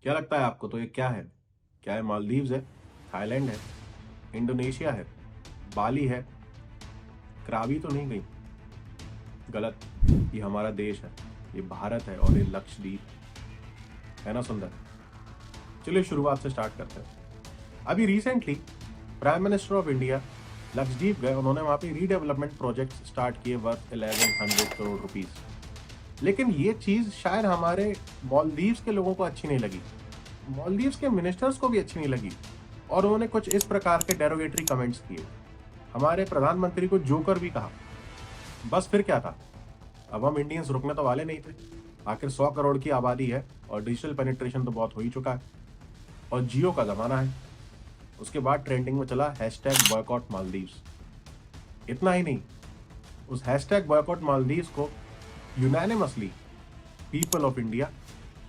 क्या लगता है आपको? तो ये क्या है? क्या है? मालदीव्स है, थाईलैंड है, इंडोनेशिया है, बाली है, करावी तो नहीं गई? गलत। ये हमारा देश है, ये भारत है और ये लक्षद्वीप है ना। सुंदर। चलिए शुरुआत से स्टार्ट करते हैं। अभी recently prime minister of India Lakshadweep गए। उन्होंने वहां पे रीडेवलपमेंट प्रोजेक्ट स्टार्ट किए वर्थ 1100 करोड़ रुपीस। लेकिन ये चीज शायद हमारे मालदीव्स के लोगों को अच्छी नहीं लगी, मालदीव्स के मिनिस्टर्स को भी अच्छी नहीं लगी, और उन्होंने कुछ इस प्रकार के डेरोगेटरी कमेंट्स किए। हमारे प्रधानमंत्री को जोकर भी कहा। बस फिर क्या था? अब हम इंडियंस रुकने तो वाले नहीं थे। आखिर 100 करोड़ की आबादी है और डिजिटल पेनिट्रेशन तो बहुत हो ही चुका है और जियो का जमाना है। उसके बाद ट्रेंडिंग में चला #बॉयकॉट मालदीव्स। इतना ही नहीं, उस #बॉयकॉट मालदीव्स को unanimously people of India,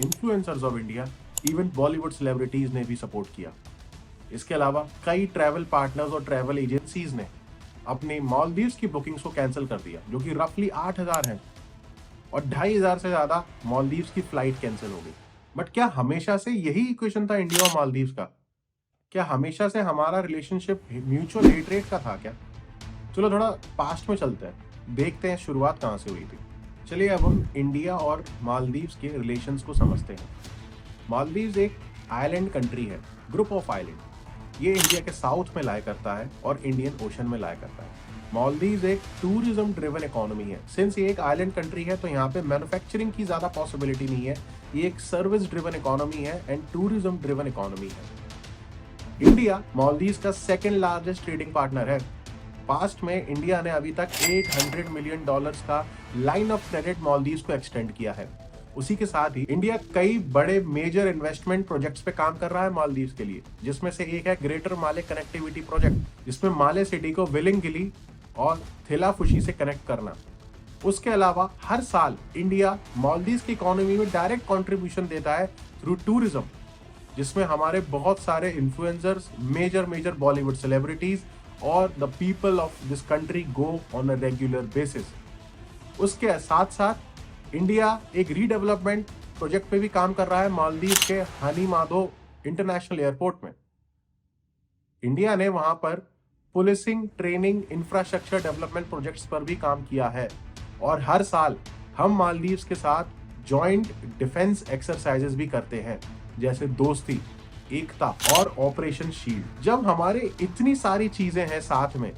influencers of India, even Bollywood celebrities ने भी सपोर्ट किया। इसके अलावा कई ट्रैवल पार्टनर्स और ट्रैवल एजेंसीज ने अपनी मालदीव्स की बुकिंग्स को कैंसिल कर दिया, जो कि रफली 8000 है, और 2500 से ज्यादा मालदीव्स की फ्लाइट कैंसिल हो गई। बट क्या हमेशा से यही इक्वेशन था इंडिया और मालदीव्स का? क्या हमेशा से हमारा रिलेशनशिप म्यूचुअल हेट्रेट का था क्या? चलो थोड़ा पास्ट में चलते हैं, देखते हैं शुरुआत कहाँ से हुई थी। चलिए अब हम इंडिया और मालदीव्स के रिलेशंस को समझते हैं। मालदीव्स एक आइलैंड कंट्री है, ग्रुप ऑफ आइलैंड। ये इंडिया के साउथ में लाया करता है और इंडियन ओशन में लाया करता है। मालदीव्स एक टूरिज्म ड्रिवन इकोनॉमी है। सिंस ये एक आइलैंड कंट्री है तो यहाँ पे मैन्युफैक्चरिंग की ज्यादा पॉसिबिलिटी नहीं है। ये एक सर्विस ड्रिवन इकोनॉमी है एंड टूरिज्म ड्रिवन इकोनॉमी है। इंडिया मालदीव्स का सेकेंड लार्जेस्ट ट्रेडिंग पार्टनर है। पास्ट में इंडिया ने अभी तक $800 मिलियन का लाइन ऑफ क्रेडिट मालदीव्स को एक्सटेंड किया है। उसी के साथ ही इंडिया कई बड़े मेजर इन्वेस्टमेंट प्रोजेक्ट्स पे काम कर रहा है मालदीव्स के लिए, जिसमें से एक है ग्रेटर माले कनेक्टिविटी प्रोजेक्ट, जिसमें माले सिटी को विलिंगली और थिलाफुशी से कनेक्ट करना। उसके अलावा हर साल इंडिया मालदीव्स की इकोनॉमी में डायरेक्ट कंट्रीब्यूशन देता है थ्रू टूरिज्म, जिसमें हमारे बहुत सारे इन्फ्लुएंसर्स, मेजर बॉलीवुड सेलिब्रिटीज और the people of this country go on a regular basis. उसके साथ साथ इंडिया एक रीडेवलपमेंट प्रोजेक्ट पे भी काम कर रहा है मालदीव के हानी माधो इंटरनेशनल एयरपोर्ट में। इंडिया ने वहां पर policing, training, infrastructure development projects पर भी काम किया है, और हर साल हम मालदीव्स के साथ जॉइंट डिफेंस एक्सरसाइजेस भी करते हैं, जैसे दोस्ती, एकता और ऑपरेशन शील्ड। जब हमारे इतनी सारी चीजें हैं साथ में,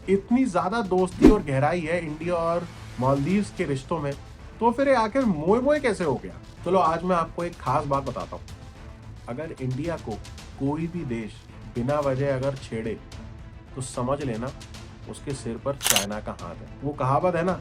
इतनी ज्यादा दोस्ती और गहराई है इंडिया और मालदीव्स के रिश्तों में, तो फिर आखिर मोए मोए कैसे हो गया? चलो आज मैं आपको एक खास बात बताता हूँ। अगर इंडिया को कोई भी देश बिना वजह अगर छेड़े तो समझ लेना उसके सिर पर चाइना का हाथ है। वो कहावत है ना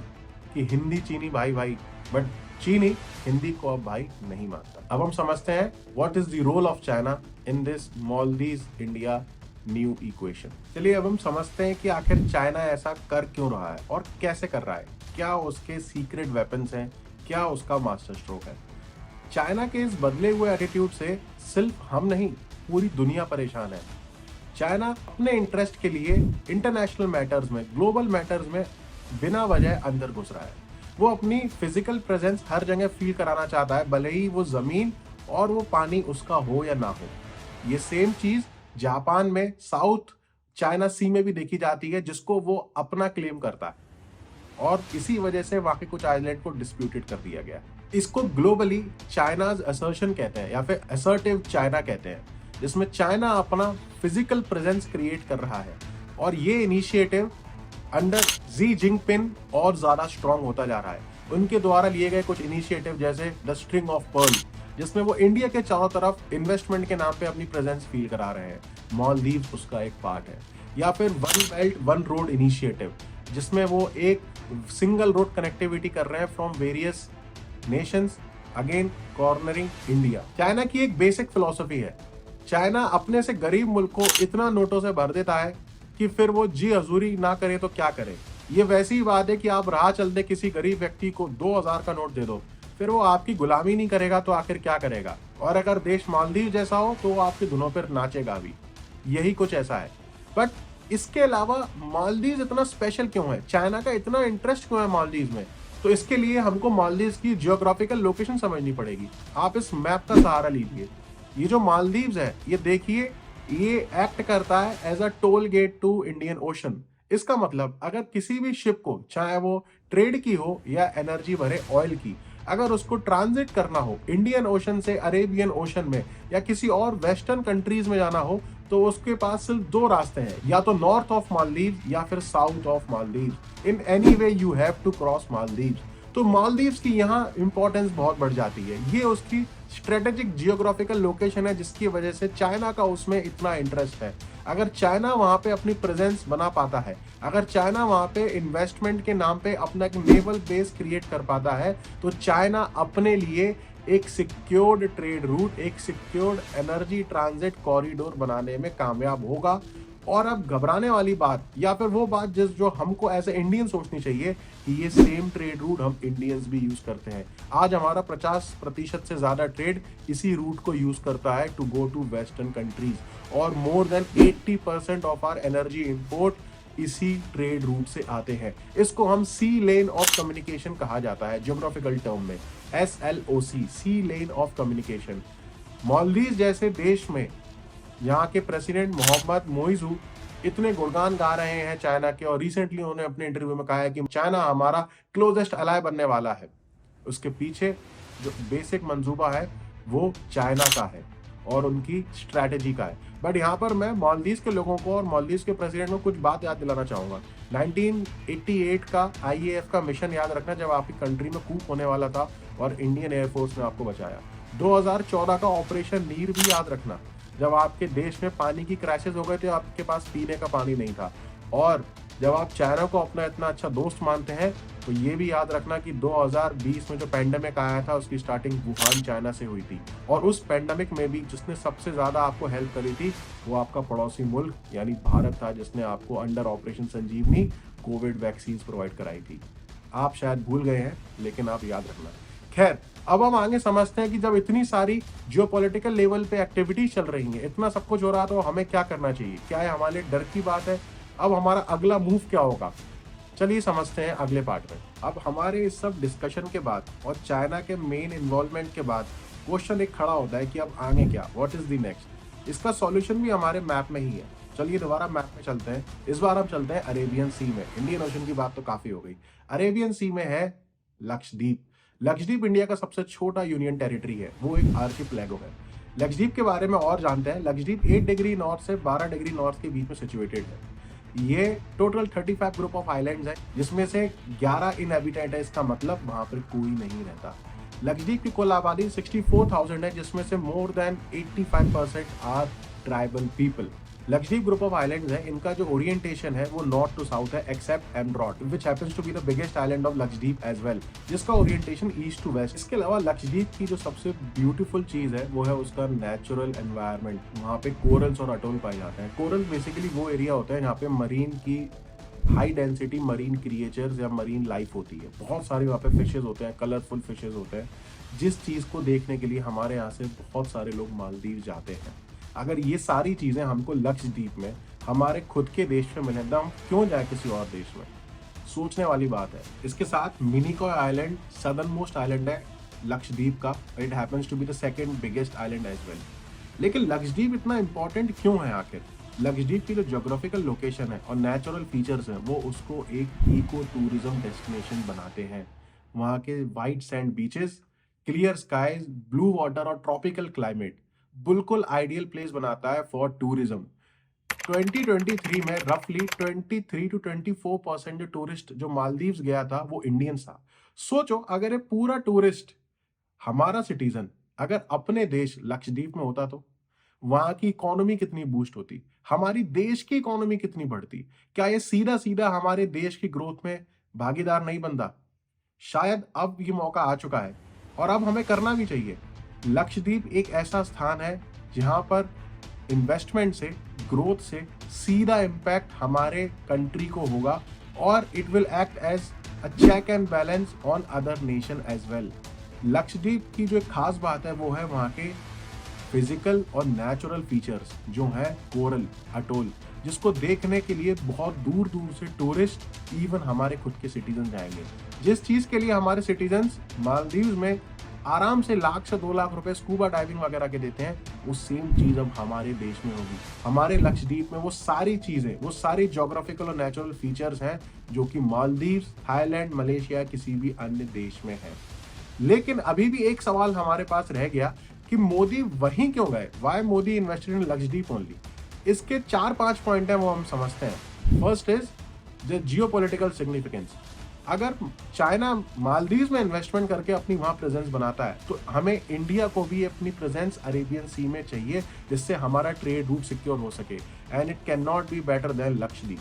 कि हिंदी चीनी भाई भाई, बट चीनी हिंदी को अब भाई नहीं मानता। अब हम समझते हैं what is the role of China in this Maldives India new equation. चलिए अब हम समझते हैं कि आखिर चाइना ऐसा कर क्यों रहा है और कैसे कर रहा है। क्या उसके सीक्रेट वेपन्स हैं? क्या उसका मास्टर स्ट्रोक है? चाइना के इस बदले हुए एटीट्यूड से सिर्फ हम नहीं, पूरी दुनिया परेशान है। चाइना अपने इंटरेस्ट के लिए इंटरनेशनल मैटर्स में, ग्लोबल मैटर्स में बिना वजह अंदर घुस रहा है। वो अपनी फिजिकल प्रेजेंस हर जगह फील कराना चाहता है, भले ही वो जमीन और वो पानी उसका हो या ना हो। ये सेम चीज जापान में साउथ चाइना सी में भी देखी जाती है, जिसको वो अपना क्लेम करता है, और इसी वजह से वहां के कुछ आइलैंड को डिस्प्यूटेड कर दिया गया। इसको ग्लोबली चाइनाज असर्शन कहते हैं या फिर असर्टिव चाइना कहते हैं, जिसमें चाइना अपना फिजिकल प्रेजेंस क्रिएट कर रहा है, और ये इनिशिएटिव अंडर जी जिनपिंग और ज्यादा स्ट्रांग होता जा रहा है। उनके द्वारा लिए गए कुछ इनिशिएटिव जैसे द स्ट्रिंग ऑफ पर्ल, जिसमें वो इंडिया के चारों तरफ इन्वेस्टमेंट के नाम पे अपनी प्रेजेंस फील करा रहे हैं, मालदीव्स उसका एक पार्ट है। या फिर one belt one road initiative, जिसमें वो एक सिंगल रोड कनेक्टिविटी कर रहे हैं from various Nations, again cornering India. China की एक बेसिक फिलॉसफी है, चाइना अपने से गरीब मुल्क को इतना नोटों से भर देता है कि फिर वो जी हजूरी ना करे तो क्या करे। ये वैसी ही बात है कि आप राह चलते किसी गरीब व्यक्ति को 2000 का नोट दे दो, फिर वो आपकी गुलामी नहीं करेगा तो आखिर क्या करेगा? और अगर देश मालदीव जैसा हो तो वो आपकी धुनों पर नाचेगा भी। यही कुछ ऐसा है। बट इसके अलावा मालदीव इतना स्पेशल क्यों है? चाइना का इतना इंटरेस्ट क्यों है मालदीव में? तो इसके लिए हमको मालदीव की जियोग्राफिकल लोकेशन समझनी पड़ेगी। आप इस मैप का सहारा लीजिए। ये जो मालदीव्स है, ये देखिए, ये एक्ट करता है as a toll gate to Indian Ocean. इसका मतलब अगर किसी भी शिप को, चाहे वो ट्रेड की हो या एनर्जी भरे ऑयल की, अगर उसको ट्रांजिट करना हो इंडियन ओशन से अरेबियन ओशन में या किसी और वेस्टर्न कंट्रीज में जाना हो, तो उसके पास सिर्फ दो रास्ते हैं, या तो नॉर्थ ऑफ मालदीव या फिर south of Maldives. In any way you have to cross Maldives. तो मालदीव्स की यहाँ इंपॉर्टेंस बहुत बढ़ जाती है। ये उसकी स्ट्रेटेजिक जियोग्राफिकल लोकेशन है, जिसकी वजह से चाइना का उसमें इतना इंटरेस्ट है। अगर चाइना वहां पे अपनी प्रेजेंस बना पाता है, अगर चाइना वहां पे इन्वेस्टमेंट के नाम पे अपना एक नेवल बेस क्रिएट कर पाता है, तो चाइना अपने लिए एक सिक्योर्ड ट्रेड रूट, एक सिक्योर्ड एनर्जी ट्रांजिट कॉरिडोर बनाने में कामयाब होगा। और अब घबराने वाली बात, या फिर वो बात जो हमको एज ए इंडियन सोचनी चाहिए कि ये सेम ट्रेड रूट हम इंडियंस भी यूज करते हैं। आज हमारा 50% से ज्यादा ट्रेड इसी रूट को यूज करता है to go to western countries, और more than 80% of our energy import इसी ट्रेड रूट से आते हैं। इसको हम सी लेन ऑफ कम्युनिकेशन कहा जाता है ज्योग्राफिकल टर्म में, SLOC, sea lane of communication. Maldives जैसे देश में यहाँ के प्रेसिडेंट मोहम्मद मोइजू इतने गुणगान गा रहे हैं चाइना के, और रिसेंटली उन्होंने अपने इंटरव्यू में कहा है कि चाइना हमारा क्लोजेस्ट अलाय बनने वाला है। उसके पीछे जो बेसिक मंसूबा है वो चाइना का है और उनकी स्ट्रैटेजी का है। बट यहाँ पर मैं मालदीव के लोगों को और मालदीव के प्रेसिडेंट को कुछ बात याद दिलाना चाहूंगा। 1988 का IAF का मिशन याद रखना, जब आपकी कंट्री में कूप होने वाला था और इंडियन एयरफोर्स ने आपको बचाया। 2014 का ऑपरेशन नीर भी याद रखना, जब आपके देश में पानी की क्राइसिस हो गए थे, आपके पास पीने का पानी नहीं था। और जब आप चाइना को अपना इतना अच्छा दोस्त मानते हैं, तो ये भी याद रखना कि 2020 में जो पेंडेमिक आया था उसकी स्टार्टिंग वुहान चाइना से हुई थी, और उस पेंडेमिक में भी जिसने सबसे ज्यादा आपको हेल्प करी थी वो आपका पड़ोसी मुल्क यानी भारत था, जिसने आपको अंडर ऑपरेशन संजीवनी कोविड वैक्सीन प्रोवाइड कराई थी। आप शायद भूल गए हैं, लेकिन आप याद रखना। खैर, अब हम आगे समझते हैं कि जब इतनी सारी जियोपॉलिटिकल लेवल पे एक्टिविटीज चल रही हैं, इतना सब कुछ हो रहा है, तो हमें क्या करना चाहिए? क्या है हमारे डर की बात है? अब हमारा अगला मूव क्या होगा? चलिए समझते हैं अगले पार्ट में। अब हमारे इस सब डिस्कशन के बाद और चाइना के मेन इन्वॉल्वमेंट के बाद क्वेश्चन एक खड़ा होता है कि अब आगे क्या, व्हाट इज द नेक्स्ट? इसका सॉल्यूशन भी हमारे मैप में ही है। चलिए दोबारा मैप में चलते हैं। इस बार हम चलते हैं अरेबियन सी में। इंडियन ओशन की बात तो काफी हो गई। अरेबियन सी में है लक्षद्वीप। लक्षद्वीप इंडिया का सबसे छोटा यूनियन टेरिटरी है, वो एक आर्चिपेलागो है। लक्षद्वीप के बारे में और जानते हैं। लक्षद्वीप 8 डिग्री नॉर्थ से 12 डिग्री नॉर्थ के बीच में सिचुएटेड है। ये टोटल 35 ग्रुप ऑफ आइलैंड्स है, जिसमें से 11 इनहैबिटेंट है। इसका मतलब वहां पर कोई नहीं रहता। लक्षद्वीप की कुल आबादी 64,000 है, जिसमें से more than 85% are tribal people. Lakshadweep group of islands है, इनका जो ओरिएंटेशन है वो नॉर्थ टू साउथ है, except Androth which happens to be the biggest island of Lakshadweep as well, जिसका ओरिएंटेशन ईस्ट टू वेस्ट। इसके अलावा लक्षद्वीप की जो सबसे ब्यूटीफुल चीज है वो है उसका नेचुरल एनवायरनमेंट। वहाँ पे कोरल्स और अटोल पाए जाते हैं। कोरल बेसिकली वो एरिया होता है जहाँ पे मरीन की हाई डेंसिटी मरीन क्रिएचर्स या मरीन लाइफ होती है। बहुत सारे वहाँ पे फिशेज होते हैं, कलरफुल फिशेज होते हैं, जिस चीज को देखने के लिए हमारे यहाँ से बहुत सारे लोग मालदीव जाते हैं। अगर ये सारी चीजें हमको लक्षद्वीप में हमारे खुद के देश में मिले, हम क्यों जाए किसी और देश में? सोचने वाली बात है। इसके साथ Minicoy island southern most island है लक्षद्वीप का। It happens to be the second biggest island as well. लेकिन लक्षद्वीप इतना इंपॉर्टेंट क्यों है आखिर? लक्षद्वीप की जो ज्योग्राफिकल लोकेशन है और नेचुरल फीचर्स हैं, वो उसको एक इको टूरिज्म डेस्टिनेशन बनाते हैं। वहाँ के white sand beaches, clear skies, blue water और ट्रॉपिकल क्लाइमेट बिल्कुल आइडियल प्लेस बनाता है फॉर टूरिज्म। 2023 में रफली 23 to 24% जो टूरिस्ट जो मालदीव्स गया था वो इंडियंस था। सोचो, अगर ये पूरा टूरिस्ट हमारा सिटीजन अगर अपने देश लक्षद्वीप में होता, तो वहां की इकोनॉमी कितनी बूस्ट होती, हमारी देश की इकोनॉमी कितनी बढ़ती। क्या ये सीधा सीधा हमारे देश की ग्रोथ में भागीदार नहीं बनता? शायद अब ये मौका आ चुका है और अब हमें करना भी चाहिए। लक्षद्वीप एक ऐसा स्थान है जहां पर इन्वेस्टमेंट से, ग्रोथ से सीधा इम्पैक्ट हमारे कंट्री को होगा, और it will act as a check and balance on other nation as well. Lakshadweep की जो एक खास बात है वो है वहाँ के फिजिकल और नेचुरल फीचर्स जो है कोरल अटोल, जिसको देखने के लिए बहुत दूर दूर से टूरिस्ट, इवन हमारे खुद के सिटीजन जाएंगे। जिस चीज के लिए हमारे सिटीजन मालदीव्स में आराम से लाख से 2 लाख रुपए स्कूबा डाइविंग वगैरह के देते हैं, वो सेम चीज अब हमारे देश में होगी। हमारे लक्षद्वीप में वो सारी चीजें, वो सारी ज्योग्राफिकल और नेचुरल फीचर्स हैं जो कि मालदीव, थाईलैंड, मलेशिया किसी भी अन्य देश में है। लेकिन अभी भी एक सवाल हमारे पास रह गया कि मोदी वहीं क्यों गए? Why Modi invested in Lakshadweep only? इसके 4-5 पॉइंट है, वो हम समझते हैं। First is the geopolitical significance. अगर चाइना मालदीव में इन्वेस्टमेंट करके अपनी वहां प्रेजेंस बनाता है, तो हमें इंडिया को भी अपनी प्रेजेंस अरेबियन सी में चाहिए, जिससे हमारा ट्रेड रूट सिक्योर हो सके। And it can not be better than Lakshadweep.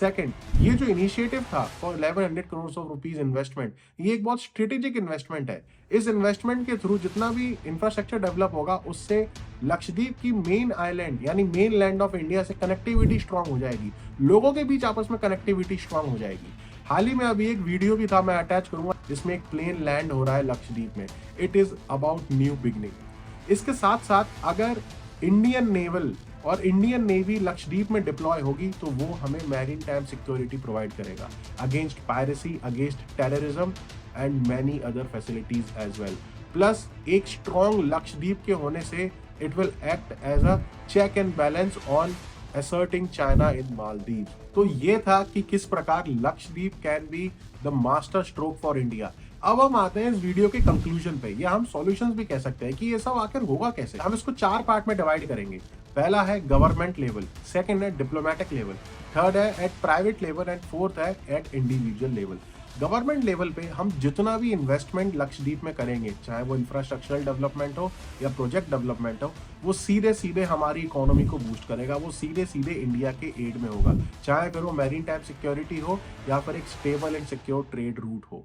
Second, ये जो इनिशिएटिव था for 1100 crore of rupees investment, ये एक बहुत स्ट्रेटेजिक इन्वेस्टमेंट है। इस इन्वेस्टमेंट के थ्रू जितना भी इंफ्रास्ट्रक्चर डेवलप होगा, उससे लक्षद्वीप की मेन आइलैंड यानी मेन लैंड ऑफ इंडिया से कनेक्टिविटी स्ट्रांग हो जाएगी, लोगों के बीच आपस में कनेक्टिविटी स्ट्रांग हो जाएगी। हाल ही में अभी एक वीडियो भी था, मैं अटैच करूंगा, जिसमें एक प्लेन लैंड हो रहा है लक्षद्वीप में। It is about new beginning. इसके साथ साथ अगर इंडियन नेवल और इंडियन नेवी लक्षद्वीप में डिप्लॉय होगी, तो वो हमें मैरीन टाइम सिक्योरिटी प्रोवाइड करेगा against piracy, against terrorism and many other facilities as well. Plus एक स्ट्रॉन्ग लक्षद्वीप के होने से it will act as a check and balance on asserting China in Maldives। तो ये था कि किस प्रकार Lakshadweep can be the master stroke for India. अब हम आते हैं इस वीडियो के कंक्लूजन पे, या हम सॉल्यूशंस भी कह सकते हैं कि ये सब आखिर होगा कैसे। हम इसको 4 पार्ट में डिवाइड करेंगे। पहला है गवर्नमेंट लेवल, सेकंड है डिप्लोमेटिक लेवल, थर्ड है at private level and fourth है at individual level. Government level पे हम जितना भी इन्वेस्टमेंट लक्षद्वीप में करेंगे, चाहे वो इंफ्रास्ट्रक्चरल डेवलपमेंट हो या प्रोजेक्ट डेवलपमेंट हो, वो सीधे सीधे हमारी इकोनॉमी को बूस्ट करेगा, वो सीधे सीधे इंडिया के एड में होगा, चाहे फिर वो मैरीन टाइम सिक्योरिटी हो या फिर एक stable and secure trade route हो।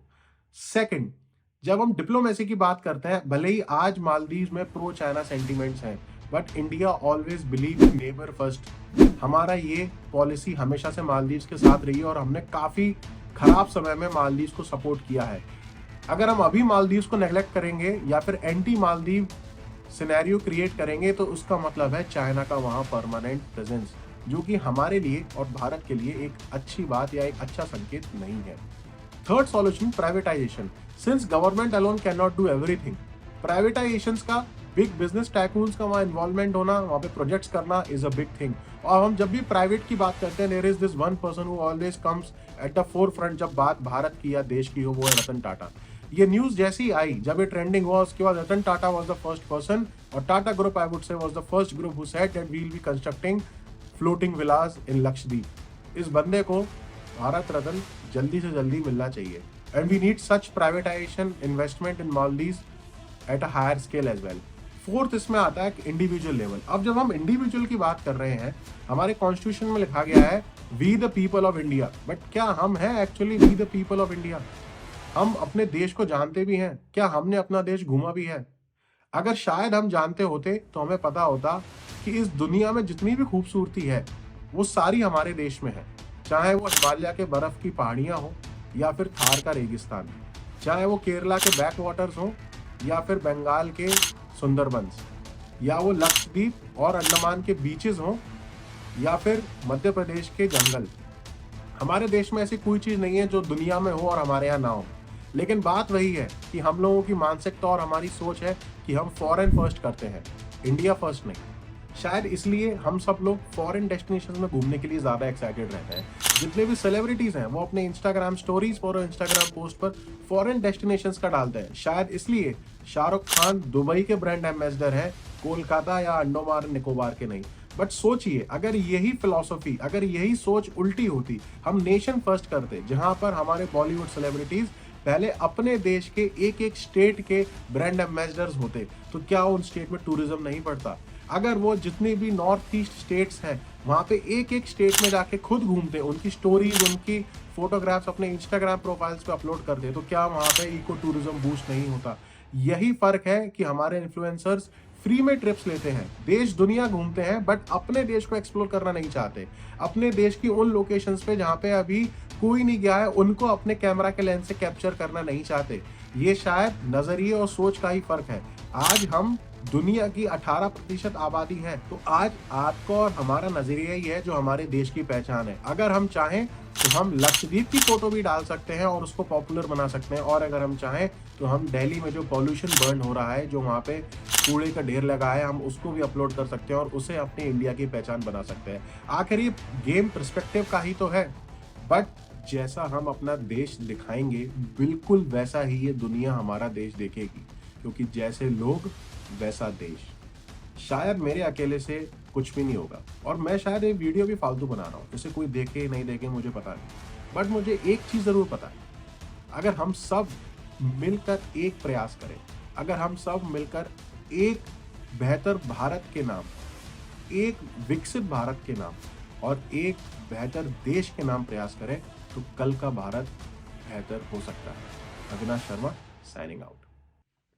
सेकंड, जब हम डिप्लोमेसी की बात करते हैं, भले ही आज मालदीव में प्रो चाइना सेंटिमेंट्स हैं, but India always believe in neighbour first. हमारा ये पॉलिसी हमेशा से मालदीव के साथ रही है और हमने काफी खराब समय में मालदीव को सपोर्ट किया है। अगर हम अभी मालदीव को नेग्लेक्ट करेंगे या फिर एंटी मालदीव सिनेरियो क्रिएट करेंगे, तो उसका मतलब है चाइना का वहां परमानेंट प्रेजेंस, जो कि हमारे लिए और भारत के लिए एक अच्छी बात या एक अच्छा संकेत नहीं है। Third solution, privatisation. Since government alone can not do everything, privatisation का, बिग बिजनेस टाइकून्स का वहाँ इन्वॉल्वमेंट होना, वहाँ पे प्रोजेक्ट्स करना इज अ बिग थिंग। और हम जब भी प्राइवेट की बात करते हैं, there is this one person who always comes at the forefront जब बात भारत की या देश की हो, वो है रतन टाटा। ये न्यूज जैसी आई, जब ये ट्रेंडिंग हुआ, उसके बाद Ratan Tata was the first person, और Tata group I would say was the first group who said that we will be constructing floating villas in Lakshadweep. इस बंदे को भारत रत्न जल्दी से जल्दी मिलना चाहिए, and we need such privatisation investment in Maldives at a higher scale as well. Fourth इसमें आता है इंडिविजुअल लेवल। अब जब हम इंडिविजुअल की बात कर रहे हैं, हमारे कॉन्स्टिट्यूशन में लिखा गया है we the people of India, but क्या हम हैं actually we the people of India? हम अपने देश को जानते भी हैं? क्या हमने अपना देश घूमा भी है? अगर शायद हम जानते होते तो हमें पता होता कि इस दुनिया में जितनी भी खूबसूरती है वो सारी हमारे देश में है, चाहे वो हिमालय के बर्फ की पहाड़ियां हो या फिर थार का रेगिस्तान, चाहे वो केरला के बैक वाटर्स हो या फिर बंगाल के सुंदरबंस, या वो लक्षद्वीप और अंडमान के बीचेस हों या फिर मध्य प्रदेश के जंगल। हमारे देश में ऐसी कोई चीज नहीं है जो दुनिया में हो और हमारे यहाँ ना हो। लेकिन बात वही है कि हम लोगों की मानसिकता और हमारी सोच है कि हम फॉरेन फर्स्ट करते हैं, इंडिया फर्स्ट नहीं। शायद इसलिए हम सब लोग फॉरेन डेस्टिनेशन में घूमने के लिए ज्यादा एक्साइटेड रहते हैं। जितने भी सेलिब्रिटीज हैं वो अपने इंस्टाग्राम स्टोरीज पर और इंस्टाग्राम पोस्ट पर फॉरेन डेस्टिनेशंस का डालते हैं। शायद इसलिए शाहरुख खान दुबई के ब्रांड एम्बेसडर हैं, कोलकाता या अंडोमान निकोबार के नहीं। बट सोचिए, अगर यही फिलॉसफी, अगर यही सोच उल्टी होती, हम नेशन फर्स्ट करते, जहां पर हमारे बॉलीवुड सेलिब्रिटीज पहले अपने देश के एक एक स्टेट के ब्रांड एम्बेसडर्स होते, तो क्या उन स्टेट में टूरिज्म नहीं बढ़ता? अगर वो जितनी भी नॉर्थ ईस्ट स्टेट्स हैं वहां पे एक एक स्टेट में जाके खुद घूमते, उनकी स्टोरीज, उनकी फोटोग्राफ्स अपने इंस्टाग्राम प्रोफाइल्स पे अपलोड करते, तो क्या वहां पे इको टूरिज्म बूस्ट नहीं होता? यही फर्क है कि हमारे इन्फ्लुएंसर्स फ्री में ट्रिप्स लेते हैं, देश दुनिया घूमते हैं, बट अपने देश को एक्सप्लोर करना नहीं चाहते। अपने देश की उन लोकेशंस पे जहाँ पे अभी कोई नहीं गया है, उनको अपने कैमरा के लेंस से कैप्चर करना नहीं चाहते। ये शायद नजरिए और सोच का ही फर्क है। आज हम दुनिया की 18% आबादी है। तो आज आपका और हमारा नजरिया ही है जो हमारे देश की पहचान है। अगर हम चाहें तो हम लक्षद्वीप की फोटो भी डाल सकते हैं और उसको पॉपुलर बना सकते हैं, और अगर हम चाहें तो हम दिल्ली में जो पॉल्यूशन बर्न हो रहा है, जो वहाँ पे कूड़े का ढेर लगा है, हम उसको भी अपलोड कर सकते हैं और उसे अपनी इंडिया की पहचान बना सकते हैं। आखिर ये गेम पर्सपेक्टिव का ही तो है, बट जैसा हम अपना देश दिखाएंगे बिल्कुल वैसा ही ये दुनिया हमारा देश देखेगी, क्योंकि जैसे लोग वैसा देश। शायद मेरे अकेले से कुछ भी नहीं होगा, और मैं शायद ये वीडियो भी फालतू बना रहा हूँ, इसे कोई देखे नहीं देखे मुझे पता नहीं, बट मुझे एक चीज जरूर पता है, अगर हम सब मिलकर एक प्रयास करें, अगर हम सब मिलकर एक बेहतर भारत के नाम, एक विकसित भारत के नाम और एक बेहतर देश के नाम प्रयास करें, तो कल का भारत बेहतर हो सकता है। Avinash Sharma signing out.